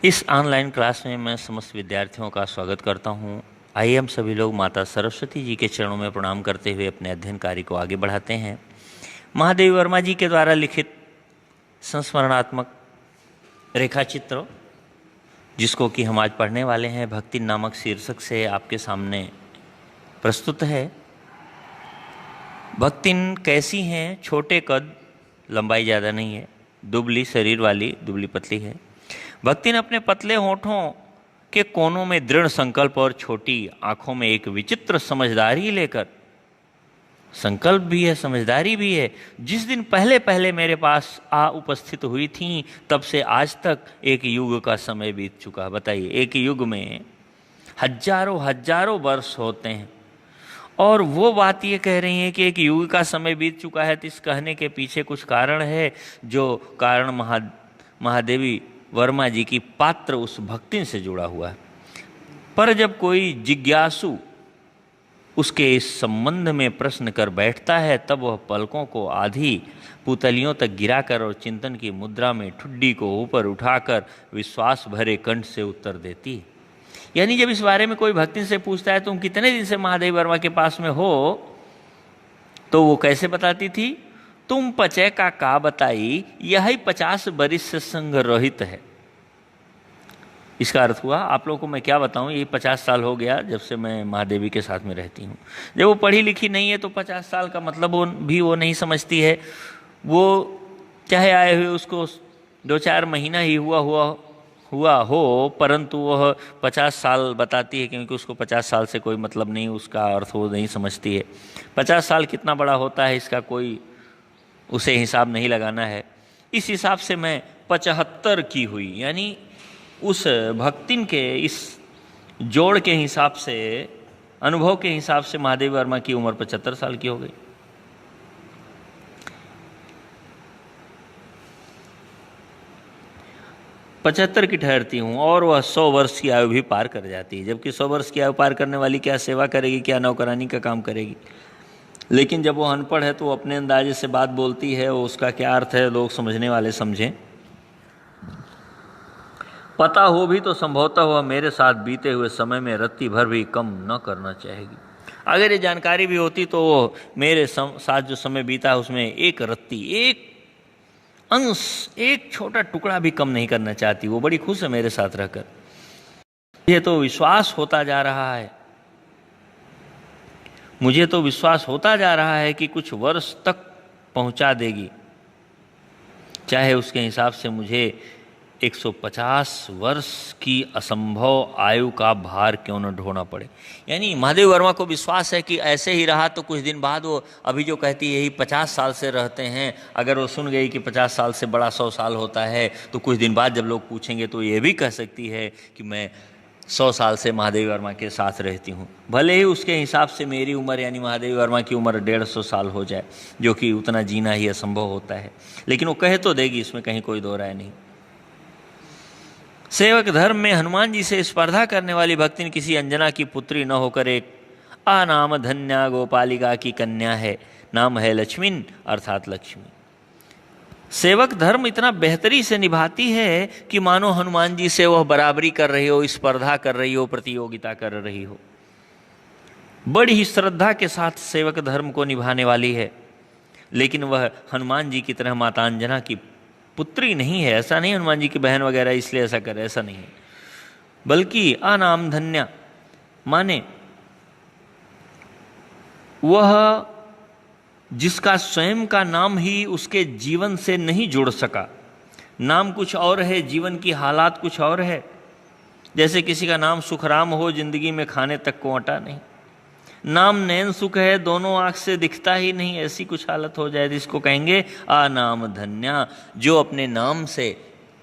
इस online class में मैं समस्त विद्यार्थियों का स्वागत करता हूं। आइए हम सभी लोग माता सरस्वती जी के चरणों में प्रणाम करते हुए अपने अध्ययन कार्य को आगे बढ़ाते हैं। महादेवी वर्मा जी के द्वारा लिखित संस्मरणात्मक रेखाचित्र, जिसको कि हम आज पढ़ने वाले हैं, भक्ति नामक शीर्षक से आपके सामने प्रस्तुत है। भक्तिन कैसी हैं? छोटे कद, लंबाई ज़्यादा नहीं है, दुबली शरीर वाली, दुबली पतली है। भक्तिन अपने पतले होठों के कोनों में दृढ़ संकल्प और छोटी आंखों में एक विचित्र समझदारी लेकर, संकल्प भी है, समझदारी भी है। जिस दिन पहले पहले मेरे पास उपस्थित हुई थी, तब से आज तक एक युग का समय बीत चुका। बताइए, एक युग में हजारों हजारों वर्ष होते हैं और वो बात ये कह रही हैं कि एक युग का समय बीत चुका है। तो इस कहने के पीछे कुछ कारण है, जो कारण महादेवी वर्मा जी की पात्र उस भक्ति से जुड़ा हुआ है। पर जब कोई जिज्ञासु उसके इस संबंध में प्रश्न कर बैठता है, तब वह पलकों को आधी पुतलियों तक गिराकर और चिंतन की मुद्रा में ठुड्डी को ऊपर उठाकर विश्वास भरे कंठ से उत्तर देती है। यानी जब इस बारे में कोई भक्ति से पूछता है, तुम कितने दिन से महादेवी वर्मा के पास में हो, तो वो कैसे बताती थी? तुम पचय का बताई, यही 50 बरिस से संग रहित है। इसका अर्थ हुआ, आप लोगों को मैं क्या बताऊं, ये 50 साल हो गया जब से मैं महादेवी के साथ में रहती हूँ। जब वो पढ़ी लिखी नहीं है तो 50 साल का मतलब वो नहीं समझती है। वो चाहे आए हुए उसको 2-4 महीना ही हुआ हो, परंतु वह 50 साल बताती है, क्योंकि उसको 50 साल से कोई मतलब नहीं, उसका अर्थ वो नहीं समझती है। 50 साल कितना बड़ा होता है, इसका कोई उसे हिसाब नहीं लगाना है। इस हिसाब से मैं 75 की हुई, यानी उस भक्तिन के इस जोड़ के हिसाब से, अनुभव के हिसाब से महादेवी वर्मा की उम्र 75 साल की हो गई। पचहत्तर की ठहरती हूँ और वह 100 वर्ष की आयु भी पार कर जाती है। जबकि 100 वर्ष की आयु पार करने वाली क्या सेवा करेगी, क्या नौकरानी का काम करेगी। लेकिन जब वो अनपढ़ है तो वो अपने अंदाजे से बात बोलती है, वो उसका क्या अर्थ है लोग समझने वाले समझें। पता हो भी तो संभवतः वह मेरे साथ बीते हुए समय में रत्ती भर भी कम न करना चाहेगी। अगर ये जानकारी भी होती तो वो मेरे साथ जो समय बीता है उसमें एक रत्ती, एक अंश, एक छोटा टुकड़ा भी कम नहीं करना चाहती। वो बड़ी खुश है मेरे साथ रहकर। मुझे तो विश्वास होता जा रहा है कि कुछ वर्ष तक पहुंचा देगी, चाहे उसके हिसाब से मुझे 150 वर्ष की असंभव आयु का भार क्यों न ढोना पड़े। यानी महादेवी वर्मा को विश्वास है कि ऐसे ही रहा तो कुछ दिन बाद वो, अभी जो कहती है यही 50 साल से रहते हैं, अगर वो सुन गई कि 50 साल से बड़ा 100 साल होता है, तो कुछ दिन बाद जब लोग पूछेंगे तो ये भी कह सकती है कि मैं 100 साल से महादेवी वर्मा के साथ रहती हूँ। भले ही उसके हिसाब से मेरी उम्र यानी महादेवी वर्मा की उम्र 150 साल हो जाए, जो कि उतना जीना ही असंभव होता है, लेकिन वो कह तो देगी, इसमें कहीं कोई दो राय नहीं। सेवक धर्म में हनुमान जी से स्पर्धा करने वाली भक्तिन किसी अंजना की पुत्री न होकर एक अनाम धन्या गोपालिका की कन्या है। नाम है लक्ष्मीन, अर्थात लक्ष्मी। सेवक धर्म इतना बेहतरी से निभाती है कि मानो हनुमान जी से वह बराबरी कर रही हो, स्पर्धा कर रही हो, प्रतियोगिता कर रही हो। बड़ी ही श्रद्धा के साथ सेवक धर्म को निभाने वाली है, लेकिन वह हनुमान जी की तरह माता अंजना की पुत्री नहीं है। ऐसा नहीं हनुमान जी की बहन वगैरह इसलिए ऐसा करे, ऐसा नहीं है। बल्कि अनाम धन्या माने वह जिसका स्वयं का नाम ही उसके जीवन से नहीं जुड़ सका। नाम कुछ और है, जीवन की हालात कुछ और है। जैसे किसी का नाम सुखराम हो, जिंदगी में खाने तक को अटा नहीं। नाम नैन सुख है, दोनों आंख से दिखता ही नहीं, ऐसी कुछ हालत हो जाए जिसको कहेंगे अनाम धन्या। जो अपने नाम से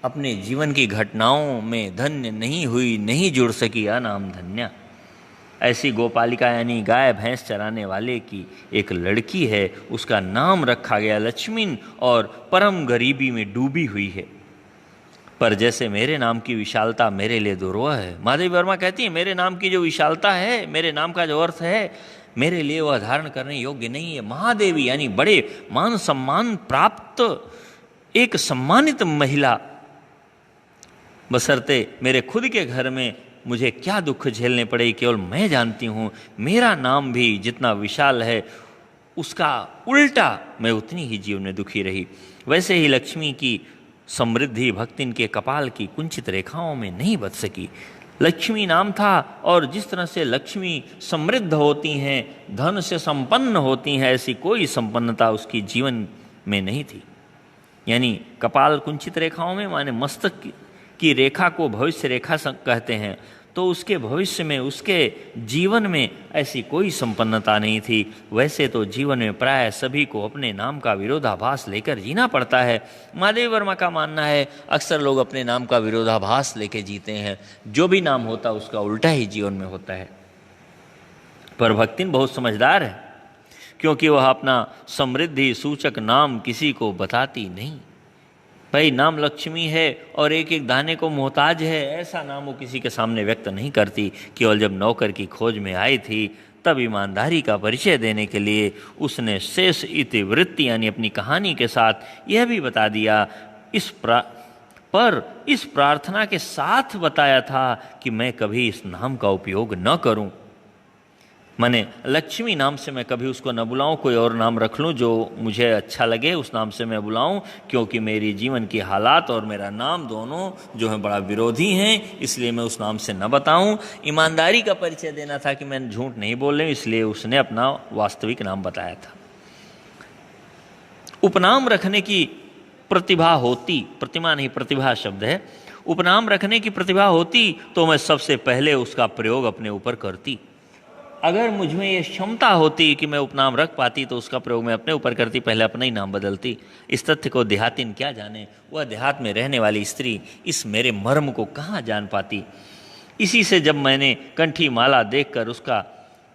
अपने जीवन की घटनाओं में धन्य नहीं हुई, नहीं जुड़ सकी, अनाम धन्या। ऐसी गोपालिका यानी गाय भैंस चराने वाले की एक लड़की है, उसका नाम रखा गया लक्ष्मीन, और परम गरीबी में डूबी हुई है। पर जैसे मेरे नाम की विशालता मेरे लिए दुर्लभ है। महादेवी वर्मा कहती है, मेरे नाम की जो विशालता है, मेरे नाम का जो अर्थ है, मेरे लिए वह धारण करने योग्य नहीं है। महादेवी यानी बड़े मान सम्मान प्राप्त एक सम्मानित महिला बशर्ते मेरे खुद के घर में मुझे क्या दुख झेलने पड़े केवल मैं जानती हूँ। मेरा नाम भी जितना विशाल है उसका उल्टा मैं उतनी ही जीवन में दुखी रही। वैसे ही लक्ष्मी की समृद्धि भक्तिन के कपाल की कुंचित रेखाओं में नहीं बच सकी। लक्ष्मी नाम था और जिस तरह से लक्ष्मी समृद्ध होती हैं, धन से संपन्न होती हैं, ऐसी कोई संपन्नता उसकी जीवन में नहीं थी। यानी कपाल कुंचित रेखाओं में माने मस्तक की रेखा को भविष्य रेखा कहते हैं। तो उसके भविष्य में, उसके जीवन में ऐसी कोई संपन्नता नहीं थी। वैसे तो जीवन में प्राय सभी को अपने नाम का विरोधाभास लेकर जीना पड़ता है। महादेव वर्मा का मानना है अक्सर लोग अपने नाम का विरोधाभास लेकर जीते हैं, जो भी नाम होता है उसका उल्टा ही जीवन में होता है। पर भक्तिन बहुत समझदार है, क्योंकि वह अपना समृद्धि सूचक नाम किसी को बताती नहीं। भाई नाम लक्ष्मी है और एक एक दाने को मोहताज है, ऐसा नाम वो किसी के सामने व्यक्त नहीं करती। केवल जब नौकर की खोज में आई थी तब ईमानदारी का परिचय देने के लिए उसने शेष इतिवृत्ति यानी अपनी कहानी के साथ यह भी बता दिया, पर इस प्रार्थना के साथ बताया था कि मैं कभी इस नाम का उपयोग न करूं। माने लक्ष्मी नाम से मैं कभी उसको न बुलाऊं, कोई और नाम रख लूं जो मुझे अच्छा लगे उस नाम से मैं बुलाऊं, क्योंकि मेरी जीवन की हालात और मेरा नाम दोनों जो है बड़ा विरोधी हैं, इसलिए मैं उस नाम से न बताऊं। ईमानदारी का परिचय देना था कि मैं झूठ नहीं बोल रही हूं, इसलिए उसने अपना वास्तविक नाम बताया था। उपनाम रखने की प्रतिभा होती, प्रतिमा नहीं प्रतिभा शब्द है, उपनाम रखने की प्रतिभा होती तो मैं सबसे पहले उसका प्रयोग अपने ऊपर करती। अगर मुझ में ये क्षमता होती कि मैं उपनाम रख पाती तो उसका प्रयोग मैं अपने ऊपर करती, पहले अपना ही नाम बदलती। इस तथ्य को देहातीन क्या जाने, वह देहात में रहने वाली स्त्री इस मेरे मर्म को कहाँ जान पाती। इसी से जब मैंने कंठी माला देखकर उसका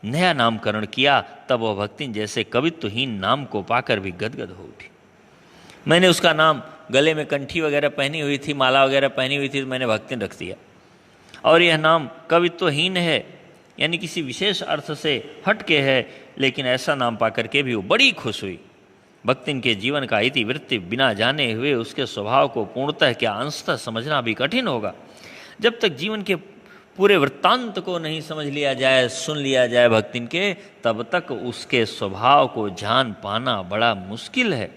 नया नामकरण किया तब वह भक्तिन जैसे कवित्वहीन नाम को पाकर भी गदगद हो उठी। मैंने उसका नाम, गले में कंठी वगैरह पहनी हुई थी, माला वगैरह पहनी हुई थी, तो मैंने भक्तिन रख दिया। और यह नाम कवित्वहीन है यानी किसी विशेष अर्थ से हटके है, लेकिन ऐसा नाम पाकर के भी वो बड़ी खुश हुई। भक्तिन के जीवन का इतिवृत्ति बिना जाने हुए उसके स्वभाव को पूर्णतः क्या अंशतः समझना भी कठिन होगा। जब तक जीवन के पूरे वृत्तांत को नहीं समझ लिया जाए, सुन लिया जाए भक्तिन के, तब तक उसके स्वभाव को जान पाना बड़ा मुश्किल है।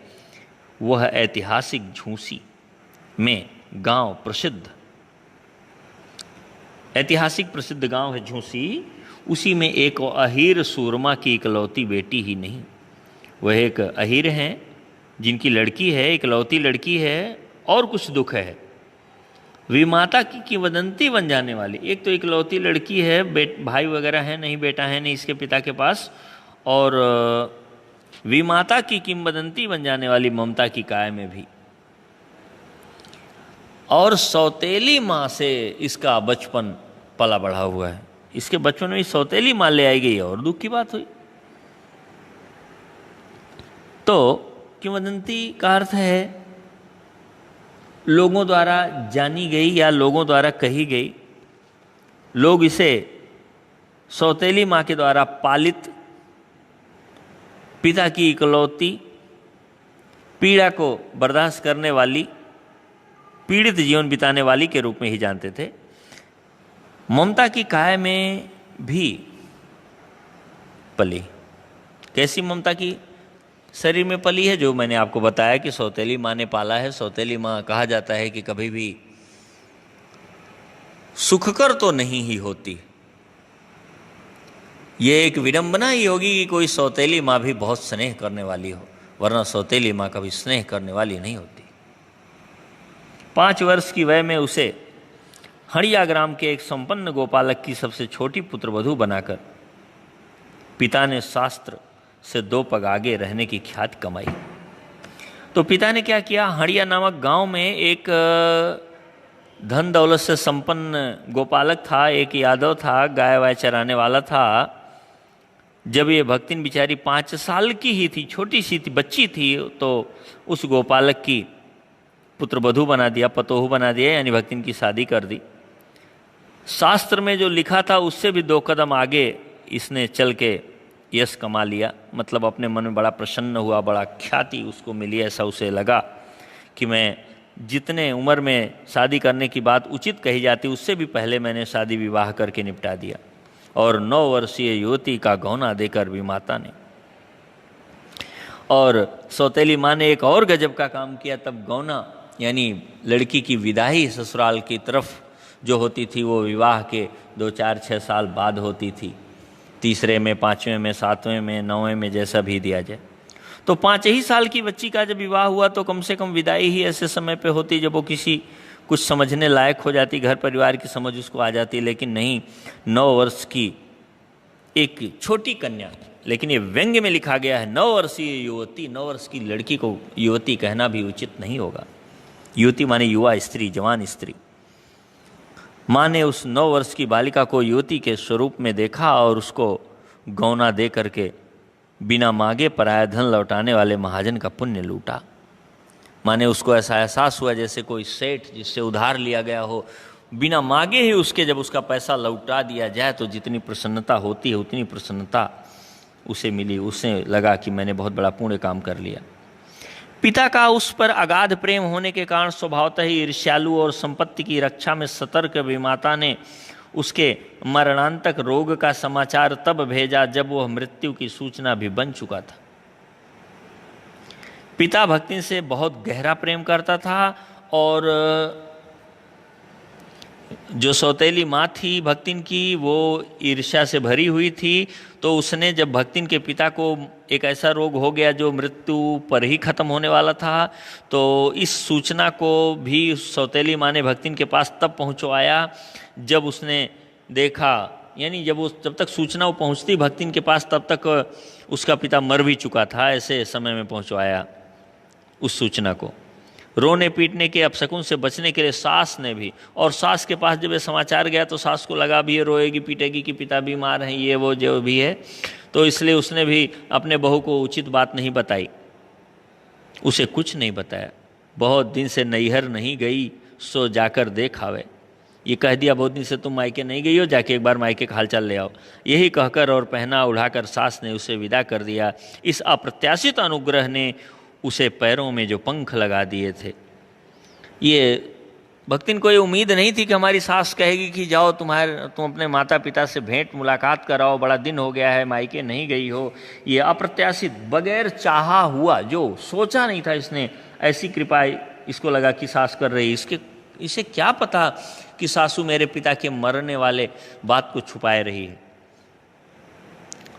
वह ऐतिहासिक झूसी में गांव प्रसिद्ध, ऐतिहासिक प्रसिद्ध गांव है झूसी, उसी में एक अहीर सूरमा की इकलौती बेटी ही नहीं, वह एक अहीर हैं जिनकी लड़की है, इकलौती लड़की है और कुछ दुख है। विमाता की किंवदंती बन जाने वाली, एक तो इकलौती लड़की है, भाई वगैरह है नहीं, बेटा है नहीं इसके पिता के पास, और विमाता की किंवदंती बन जाने वाली ममता की काय में भी, और सौतेली माँ से इसका बचपन पला बढ़ा हुआ है। इसके बचपन में सौतेली माँ ले आई गई और दुख की बात हुई। तो किंवदंती का अर्थ है लोगों द्वारा जानी गई या लोगों द्वारा कही गई। लोग इसे सौतेली माँ के द्वारा पालित, पिता की इकलौती, पीड़ा को बर्दाश्त करने वाली, पीड़ित जीवन बिताने वाली के रूप में ही जानते थे। ममता की काय में भी पली। कैसी ममता की शरीर में पली है? जो मैंने आपको बताया कि सौतेली माँ ने पाला है। सौतेली माँ कहा जाता है कि कभी भी सुखकर तो नहीं ही होती। ये एक विडंबना ही होगी कि कोई सौतेली माँ भी बहुत स्नेह करने वाली हो, वरना सौतेली माँ कभी स्नेह करने वाली नहीं होती। 5 वर्ष की वय में उसे हड़िया ग्राम के एक संपन्न गोपालक की सबसे छोटी पुत्रवधू बनाकर पिता ने शास्त्र से 2 पग आगे रहने की ख्याति कमाई। तो पिता ने क्या किया, हड़िया नामक गांव में एक धन दौलत से संपन्न गोपालक था, एक यादव था, गाय वाय चराने वाला था। जब ये भक्तिन बिचारी 5 साल की ही थी, छोटी सी थी, बच्ची थी, तो उस गोपालक की पुत्रवधू बना दिया, पतोहू बना दिया, यानी भक्तिन की शादी कर दी। शास्त्र में जो लिखा था उससे भी 2 कदम आगे इसने चल के यश कमा लिया। मतलब अपने मन में बड़ा प्रसन्न हुआ, बड़ा ख्याति उसको मिली। ऐसा उसे लगा कि मैं जितने उम्र में शादी करने की बात उचित कही जाती उससे भी पहले मैंने शादी विवाह करके निपटा दिया। और 9 वर्षीय युवती का गौना देकर भी माता ने, और सौतेली माँ ने एक और गजब का काम किया। तब गौना यानी लड़की की विदाई ससुराल की तरफ जो होती थी वो विवाह के 2, 4, 6 साल बाद होती थी, 3रे में, 5वें में, 7वें में, 9वें में, जैसा भी दिया जाए। तो 5 ही साल की बच्ची का जब विवाह हुआ तो कम से कम विदाई ही ऐसे समय पे होती जब वो किसी कुछ समझने लायक हो जाती, घर परिवार की समझ उसको आ जाती। लेकिन नहीं, 9 वर्ष की एक छोटी कन्या, लेकिन ये व्यंग्य में लिखा गया है 9 वर्षीय युवती। 9 वर्ष की लड़की को युवती कहना भी उचित नहीं होगा। युवती माने युवा स्त्री, जवान स्त्री। माँ ने उस 9 वर्ष की बालिका को युवती के स्वरूप में देखा और उसको गौना दे करके बिना मांगे पराया धन लौटाने वाले महाजन का पुण्य लूटा। माँ ने उसको ऐसा एहसास हुआ जैसे कोई सेठ जिससे उधार लिया गया हो, बिना मांगे ही उसके जब उसका पैसा लौटा दिया जाए तो जितनी प्रसन्नता होती है उतनी प्रसन्नता उसे मिली। उसे लगा कि मैंने बहुत बड़ा पुण्य काम कर लिया। पिता का उस पर अगाध प्रेम होने के कारण स्वभावतः ही ईर्ष्यालु और संपत्ति की रक्षा में सतर्क विमाता ने उसके मरणांतक रोग का समाचार तब भेजा जब वह मृत्यु की सूचना भी बन चुका था। पिता भक्तिन से बहुत गहरा प्रेम करता था और जो सौतेली माँ थी भक्तिन की वो ईर्ष्या से भरी हुई थी। तो उसने जब भक्तिन के पिता को एक ऐसा रोग हो गया जो मृत्यु पर ही खत्म होने वाला था, तो इस सूचना को भी सौतेली माँ ने भक्तिन के पास तब पहुँचवाया जब उसने देखा, यानी जब तक सूचना वो पहुँचती भक्तिन के पास तब तक उसका पिता मर भी चुका था। ऐसे समय में पहुँचवाया उस सूचना को। रोने पीटने के अपशकुन से बचने के लिए सास ने भी, और सास के पास जब ये समाचार गया तो सास को लगा भी ये रोएगी पीटेगी कि पिता बीमार हैं, ये वो जो भी है, तो इसलिए उसने भी अपने बहू को उचित बात नहीं बताई, उसे कुछ नहीं बताया। बहुत दिन से नैहर नहीं गई सो जाकर देख आवे, ये कह दिया बहुत दिन से तुम मायके नहीं गई हो, जाके एक बार मायके का हालचाल ले आओ। यही कहकर और पहना उड़ाकर सास ने उसे विदा कर दिया। इस अप्रत्याशित अनुग्रह ने उसे पैरों में जो पंख लगा दिए थे। ये भक्तिन को ये उम्मीद नहीं थी कि हमारी सास कहेगी कि जाओ तुम अपने माता पिता से भेंट मुलाकात कराओ, बड़ा दिन हो गया है मायके नहीं गई हो। ये अप्रत्याशित बगैर चाहा हुआ, जो सोचा नहीं था इसने, ऐसी कृपा इसको लगा कि सास कर रही। इसे क्या पता कि सासू मेरे पिता के मरने वाले बात को छुपाए रही है।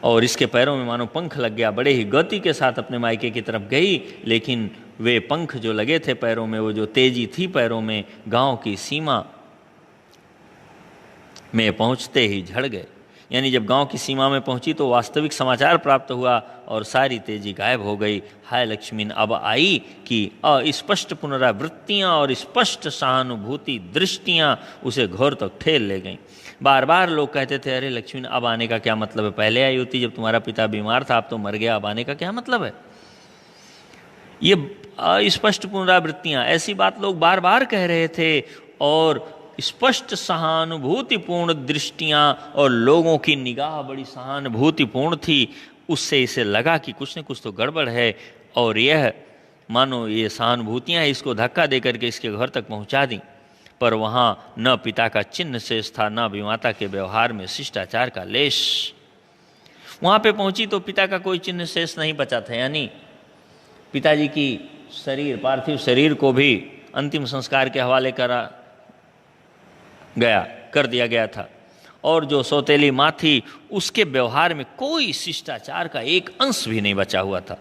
और इसके पैरों में मानो पंख लग गया, बड़े ही गति के साथ अपने मायके की तरफ गई। लेकिन वे पंख जो लगे थे पैरों में, वो जो तेजी थी पैरों में, गांव की सीमा में पहुंचते ही झड़ गए। यानी जब गांव की सीमा में पहुंची तो वास्तविक समाचार प्राप्त हुआ और सारी तेजी गायब हो गई। हाय लक्ष्मी अब आई कि अस्पष्ट पुनरावृत्तियां और स्पष्ट सहानुभूति दृष्टियां उसे घोर तक ठेल ले गईं। बार बार लोग कहते थे, अरे लक्ष्मी अब आने का क्या मतलब है, पहले आई होती जब तुम्हारा पिता बीमार था, अब तो मर गया, अब आने का क्या मतलब है। ये स्पष्ट पुनरावृत्तियां, ऐसी बात लोग बार बार कह रहे थे। और स्पष्ट सहानुभूतिपूर्ण दृष्टियां और लोगों की निगाह बड़ी सहानुभूतिपूर्ण थी। उससे इसे लगा कि कुछ न कुछ तो गड़बड़ है, और यह मानो ये सहानुभूतियां इसको धक्का दे करके इसके घर तक पहुंचा दी। पर वहाँ न पिता का चिन्ह शेष था, न विमाता के व्यवहार में शिष्टाचार का लेश। वहाँ पे पहुंची तो पिता का कोई चिन्ह शेष नहीं बचा था। यानी पिताजी की शरीर, पार्थिव शरीर को भी अंतिम संस्कार के हवाले कर दिया गया था। और जो सौतेली माँ थी उसके व्यवहार में कोई शिष्टाचार का एक अंश भी नहीं बचा हुआ था।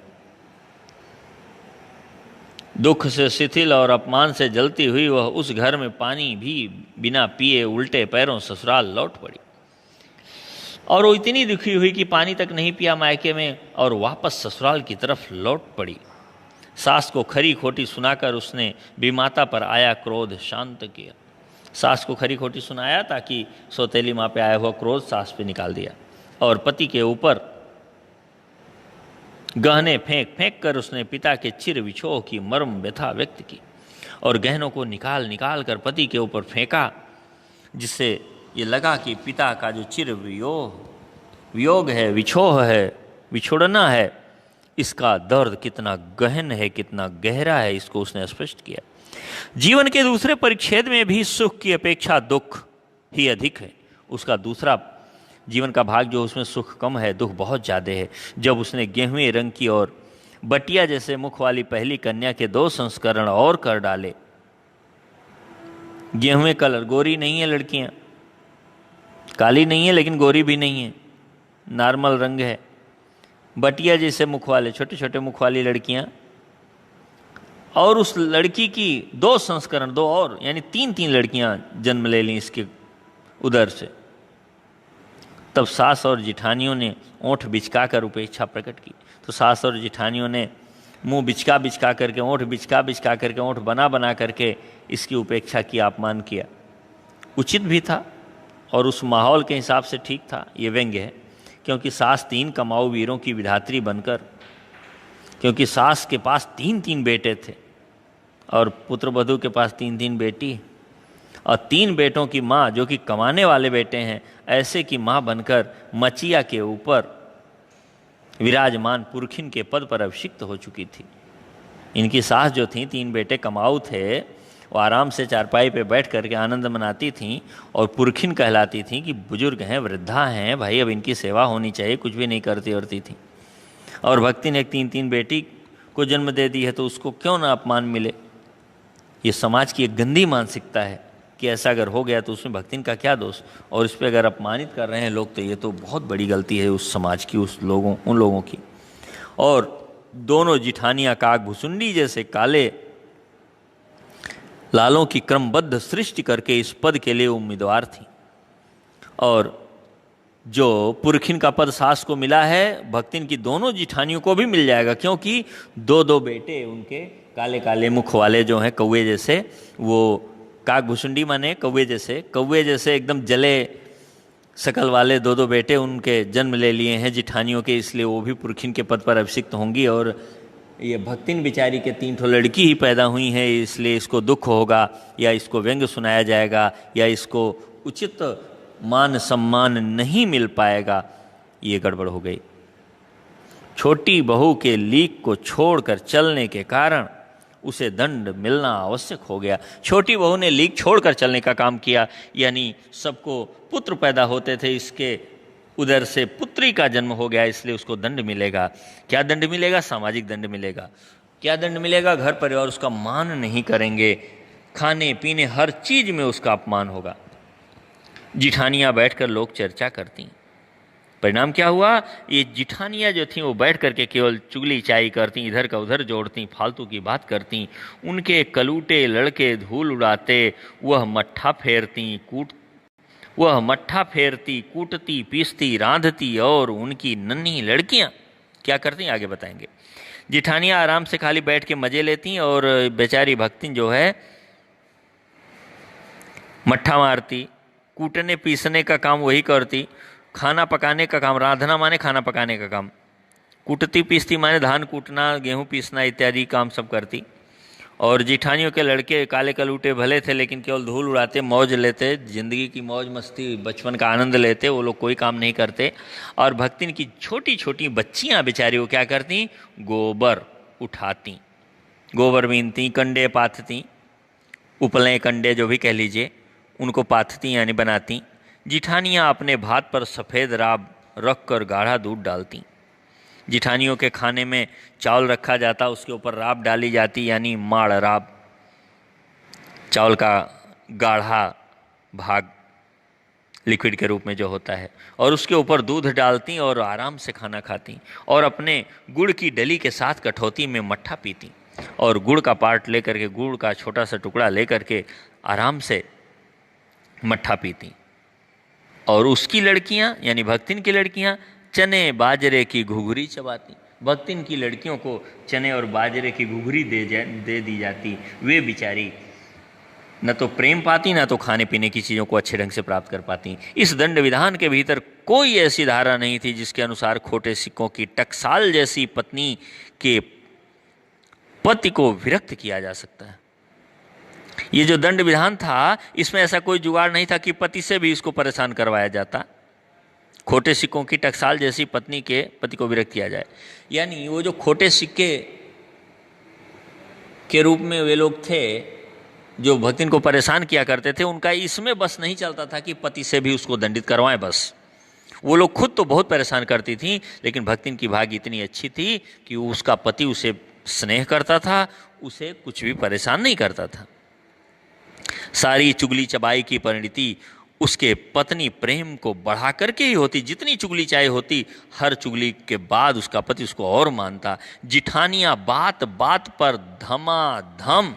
दुख से शिथिल और अपमान से जलती हुई वह उस घर में पानी भी बिना पिए उल्टे पैरों ससुराल लौट पड़ी। और वो इतनी दुखी हुई कि पानी तक नहीं पिया मायके में और वापस ससुराल की तरफ लौट पड़ी। सास को खरी खोटी सुनाकर उसने विमाता पर आया क्रोध शांत किया। सास को खरी खोटी सुनाया ताकि सौतेली माँ पे आया हुआ क्रोध सास पे निकाल दिया। और पति के ऊपर गहने फेंक फेंक कर उसने पिता के चिर विछोह की मर्म व्यथा व्यक्त की। और गहनों को निकाल निकाल कर पति के ऊपर फेंका, जिससे ये लगा कि पिता का जो चिर वियोग है, विछोह है, विछोड़ना है, इसका दर्द कितना गहन है, कितना गहरा है, इसको उसने स्पष्ट किया। जीवन के दूसरे परिच्छेद में भी सुख की अपेक्षा दुख ही अधिक है। उसका दूसरा जीवन का भाग जो, उसमें सुख कम है, दुख बहुत ज़्यादा है। जब उसने गेहूं रंग की और बटिया जैसे मुख वाली पहली कन्या के 2 संस्करण और कर डाले। गेहूं कलर, गोरी नहीं है लड़कियां, काली नहीं है लेकिन गोरी भी नहीं है, नॉर्मल रंग है। बटिया जैसे मुख वाले, छोटे छोटे मुख वाली लड़कियां, और उस लड़की की 2 संस्करण, 2 और यानी 3 लड़कियां जन्म ले ली इसके उदर से। तब सास और जिठानियों ने ओंठ बिचका कर उपेक्षा प्रकट की। तो सास और जिठानियों ने मुंह बिचका बिचका करके, ओंठ बिचका बिचका करके, ओंठ बना बना करके इसकी उपेक्षा की, अपमान किया। उचित भी था और उस माहौल के हिसाब से ठीक था। ये व्यंग्य है क्योंकि सास 3 कमाऊ वीरों की विधात्री बनकर, क्योंकि सास के पास 3 बेटे थे और पुत्र वधू के पास 3 बेटी, और 3 बेटों की माँ जो कि कमाने वाले बेटे हैं, ऐसे की माँ बनकर मचिया के ऊपर विराजमान पुरखिन के पद पर अभिषिक्त हो चुकी थी। इनकी सास जो थी, 3 बेटे कमाऊ थे, वो आराम से चारपाई पे बैठ करके आनंद मनाती थीं और पुरखिन कहलाती थीं कि बुजुर्ग हैं, वृद्धा हैं, भाई अब इनकी सेवा होनी चाहिए, कुछ भी नहीं करती वरती थी। और भक्ति ने एक 3 बेटी को जन्म दे दी है तो उसको क्यों ना अपमान मिले। ये समाज की एक गंदी मानसिकता है कि ऐसा अगर हो गया तो उसमें भक्तिन का क्या दोष, और इस पर अगर अपमानित कर रहे हैं लोग तो ये तो बहुत बड़ी गलती है उस समाज की, उन लोगों की। और दोनों जिठानियाँ काकभुसुंडी जैसे काले लालों की क्रमबद्ध सृष्टि करके इस पद के लिए उम्मीदवार थी। और जो पुरखिन का पद सास को मिला है, भक्तिन की दोनों जिठानियों को भी मिल जाएगा, क्योंकि 2 बेटे उनके काले काले मुख वाले जो हैं, कौवे जैसे, वो काकभुसुंडी माने कौवे जैसे एकदम जले शकल वाले 2 बेटे उनके जन्म ले लिए हैं जिठानियों के, इसलिए वो भी पुरखिन के पद पर अभिषिक्त होंगी। और ये भक्तिन बिचारी के 3 लड़की ही पैदा हुई हैं, इसलिए इसको दुख होगा, या इसको व्यंग्य सुनाया जाएगा, या इसको उचित मान सम्मान नहीं मिल पाएगा। ये गड़बड़ हो गई। छोटी बहू के लीक को छोड़कर चलने के कारण उसे दंड मिलना आवश्यक हो गया। छोटी बहू ने लीक छोड़कर चलने का काम किया, यानी सबको पुत्र पैदा होते थे, इसके उधर से पुत्री का जन्म हो गया, इसलिए उसको दंड मिलेगा। क्या दंड मिलेगा? सामाजिक दंड मिलेगा। क्या दंड मिलेगा? घर परिवार उसका मान नहीं करेंगे, खाने पीने हर चीज में उसका अपमान होगा। जिठानियाँ बैठकर लोग चर्चा करती। परिणाम क्या हुआ? ये जिठानियाँ जो थीं वो बैठ करके केवल चुगली चाई करती, इधर का उधर जोड़ती, फालतू की बात करती। उनके कलूटे लड़के धूल उड़ाते, वह मट्ठा फेरती, कूटती, पीसती, रांधती, और उनकी नन्ही लड़कियां क्या करती आगे बताएंगे। जिठानियां आराम से खाली बैठ के मजे लेती और बेचारी भक्तिन जो है मट्ठा मारती, कूटने पीसने का काम वही करती, खाना पकाने का काम, रांधना माने खाना पकाने का काम, कूटती पीसती माने धान कूटना, गेहूं पीसना इत्यादि काम सब करती। और जिठानियों के लड़के काले कलूटे भले थे लेकिन केवल धूल उड़ाते, मौज लेते, जिंदगी की मौज मस्ती, बचपन का आनंद लेते, वो लोग कोई काम नहीं करते। और भक्तिन की छोटी छोटी बच्चियां बेचारी वो क्या करती? गोबर उठाती, गोबर बीनती, कंडे पाथती, उपलें कंडे जो भी कह लीजिए, उनको पाथती यानी बनाती। जिठानियाँ अपने भात पर सफ़ेद राब रख कर गाढ़ा दूध डालती। जिठानियों के खाने में चावल रखा जाता, उसके ऊपर राब डाली जाती, यानी माड़ राब, चावल का गाढ़ा भाग लिक्विड के रूप में जो होता है, और उसके ऊपर दूध डालती और आराम से खाना खाती। और अपने गुड़ की डली के साथ कठौती में मट्ठा पीती और गुड़ का पार्ट लेकर के, गुड़ का छोटा सा टुकड़ा लेकर के आराम से मट्ठा पीती। और उसकी लड़कियां यानी भक्तिन की लड़कियां चने बाजरे की घुघरी चबाती। भक्तिन की लड़कियों को चने और बाजरे की घुघरी दे दी जाती। वे बिचारी न तो प्रेम पाती, न तो खाने पीने की चीज़ों को अच्छे ढंग से प्राप्त कर पाती। इस दंड विधान के भीतर कोई ऐसी धारा नहीं थी जिसके अनुसार खोटे सिक्कों की टकसाल जैसी पत्नी के पति को विरक्त किया जा सकता है। ये जो दंड विधान था, इसमें ऐसा कोई जुगाड़ नहीं था कि पति से भी इसको परेशान करवाया जाता। खोटे सिक्कों की टकसाल जैसी पत्नी के पति को विरक्त किया जाए, यानी वो जो खोटे सिक्के के रूप में वे लोग थे, जो भक्तिन को परेशान किया करते थे, उनका इसमें बस नहीं चलता था कि पति से भी उसको दंडित करवाएं। बस वो लोग खुद तो बहुत परेशान करती थी, लेकिन भक्तिन की भाग्य इतनी अच्छी थी कि उसका पति उसे स्नेह करता था, उसे कुछ भी परेशान नहीं करता था। सारी चुगली चबाई की परिणति उसके पत्नी प्रेम को बढ़ा करके ही होती। जितनी चुगली चाहे होती, हर चुगली के बाद उसका पति उसको और मानता। जिठानियां बात बात पर धमाधम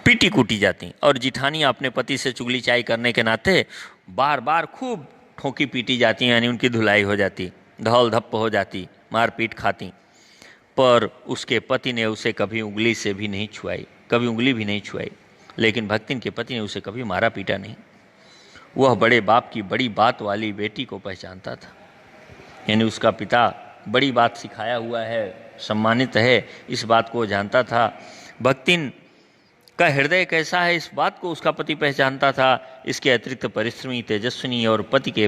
पीटी कूटी जाती, और जिठानियां अपने पति से चुगली चाई करने के नाते बार बार खूब ठोकी पीटी जाती, यानी उनकी धुलाई हो जाती, धौल धप्प हो जाती, मार पीट खाती। पर उसके पति ने उसे कभी उंगली से भी नहीं छुआई, कभी उंगली भी नहीं छुआई। लेकिन भक्तिन के पति ने उसे कभी मारा पीटा नहीं। वह बड़े बाप की बड़ी बात वाली बेटी को पहचानता था, यानी उसका पिता बड़ी बात सिखाया हुआ है, सम्मानित है, इस बात को जानता था। भक्तिन का हृदय कैसा है, इस बात को उसका पति पहचानता था। इसके अतिरिक्त परिश्रमी, तेजस्विनी और पति के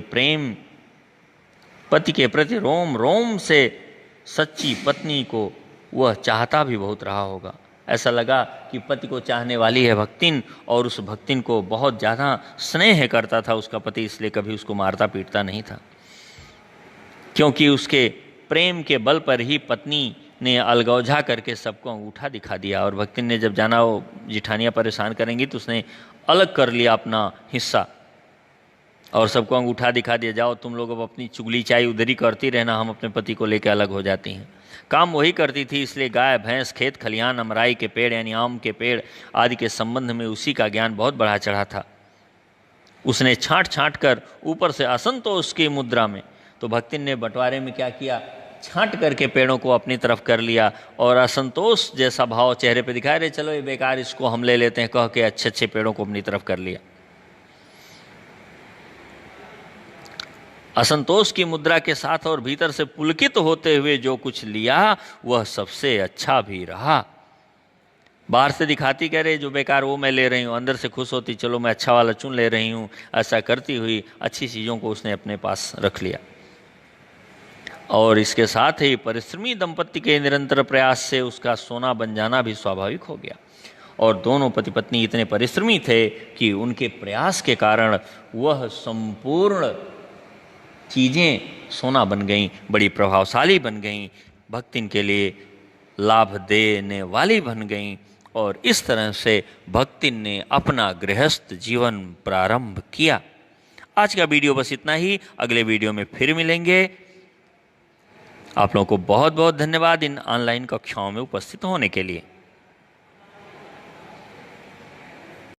प्रति रोम रोम से सच्ची पत्नी को वह चाहता भी बहुत रहा होगा। ऐसा लगा कि पति को चाहने वाली है भक्तिन, और उस भक्तिन को बहुत ज़्यादा स्नेह करता था उसका पति, इसलिए कभी उसको मारता पीटता नहीं था। क्योंकि उसके प्रेम के बल पर ही पत्नी ने अलगौझा करके सबको अंगूठा दिखा दिया, और भक्तिन ने जब जाना वो जिठानियाँ परेशान करेंगी तो उसने अलग कर लिया अपना हिस्सा और सबको अंगूठा दिखा दिया, जाओ तुम लोग अब अपनी चुगली चाई उधर ही करती रहना, हम अपने पति को लेकर अलग हो जाती हैं। काम वही करती थी, इसलिए गाय भैंस, खेत खलियान, अमराई के पेड़ यानी आम के पेड़ आदि के संबंध में उसी का ज्ञान बहुत बढ़ा चढ़ा था। उसने छांट छांट कर ऊपर से असंतोष की मुद्रा में, तो भक्तिन ने बंटवारे में क्या किया, छांट करके पेड़ों को अपनी तरफ कर लिया, और असंतोष जैसा भाव चेहरे पे दिखाए, रहे चलो ये बेकार, इसको हम ले लेते हैं, कह के अच्छे अच्छे पेड़ों को अपनी तरफ कर लिया। असंतोष की मुद्रा के साथ और भीतर से पुलकित होते हुए जो कुछ लिया वह सबसे अच्छा भी रहा। बाहर से दिखाती कह रहे जो बेकार वो मैं ले रही हूँ, अंदर से खुश होती चलो मैं अच्छा वाला चुन ले रही हूँ। ऐसा करती हुई अच्छी चीज़ों को उसने अपने पास रख लिया। और इसके साथ ही परिश्रमी दंपत्ति के निरंतर प्रयास से उसका सोना बन जाना भी स्वाभाविक हो गया। और दोनों पति पत्नी इतने परिश्रमी थे कि उनके प्रयास के कारण वह संपूर्ण चीज़ें सोना बन गईं, बड़ी प्रभावशाली बन गईं, भक्तिन के लिए लाभ देने वाली बन गईं। और इस तरह से भक्तिन ने अपना गृहस्थ जीवन प्रारंभ किया। आज का वीडियो बस इतना ही, अगले वीडियो में फिर मिलेंगे। आप लोगों को बहुत बहुत धन्यवाद इन ऑनलाइन कक्षाओं में उपस्थित होने के लिए।